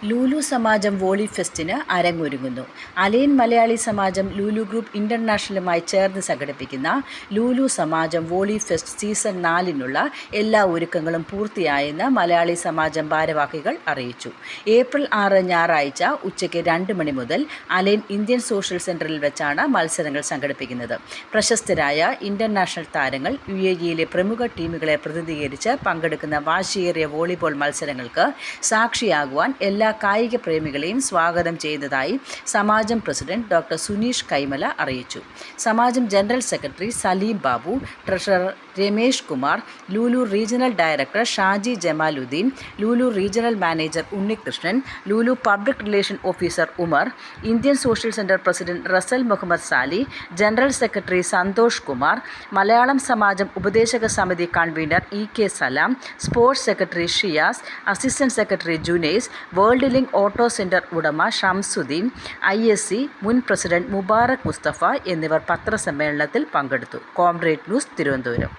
ലുലു സമാജം volley ഫെസ്റ്റിന് അരങ്ങൊരുങ്ങുന്നു. Align Malayali സമാജം Lulu group ഇൻ്റർനാഷണലുമായി ചേർന്ന് സംഘടിപ്പിക്കുന്ന ലുലു സമാജം volley fest season 4-നുള്ള എല്ലാ ഒരുക്കങ്ങളും പൂർത്തിയായെന്ന് മലയാളി സമാജം ഭാരവാഹികൾ അറിയിച്ചു. ഏപ്രിൽ 6 ഞായറാഴ്ച ഉച്ചയ്ക്ക് 2 മണി മുതൽ അലൈൻ ഇന്ത്യൻ സോഷ്യൽ സെൻ്ററിൽ വെച്ചാണ് മത്സരങ്ങൾ സംഘടിപ്പിക്കുന്നത്. പ്രശസ്തരായ ഇൻ്റർനാഷണൽ താരങ്ങൾ UAE-യിലെ പ്രമുഖ ടീമുകളെ പ്രതിനിധീകരിച്ച് പങ്കെടുക്കുന്ന വാശിയേറിയ വോളിബോൾ മത്സരങ്ങൾക്ക് സാക്ഷിയാകുവാൻ എല്ലാ കായിക പ്രേമികളെയും സ്വാഗതം ചെയ്യുന്നതായി സമാജം പ്രസിഡന്റ് ഡോക്ടർ സുനീഷ് കൈമല അറിയിച്ചു. Samajam general secretary Saleem Babu, treasurer Ramesh Kumar, Lulu regional director Shaji Jamaluddin, Lulu regional manager Unnikrishnan, Lulu public relation officer Umar, Indian social centre president Rasal Muhammad Sali, general secretary Santhosh Kumar, Malayalam Samajam ഉപദേശക സമിതി convener EK Salam, sports secretary Shiyas, assistant secretary Junais, world link auto centre ഉടമ ഷംസുദ്ദീൻ, ISC മുൻ പ്രസിഡന്റ് മുബാറക് മുസ്തഫ എന്നിവർ പത്രസമ്മേളനത്തിൽ പങ്കെടുത്തു. Comrade news, Thiruvananthapuram.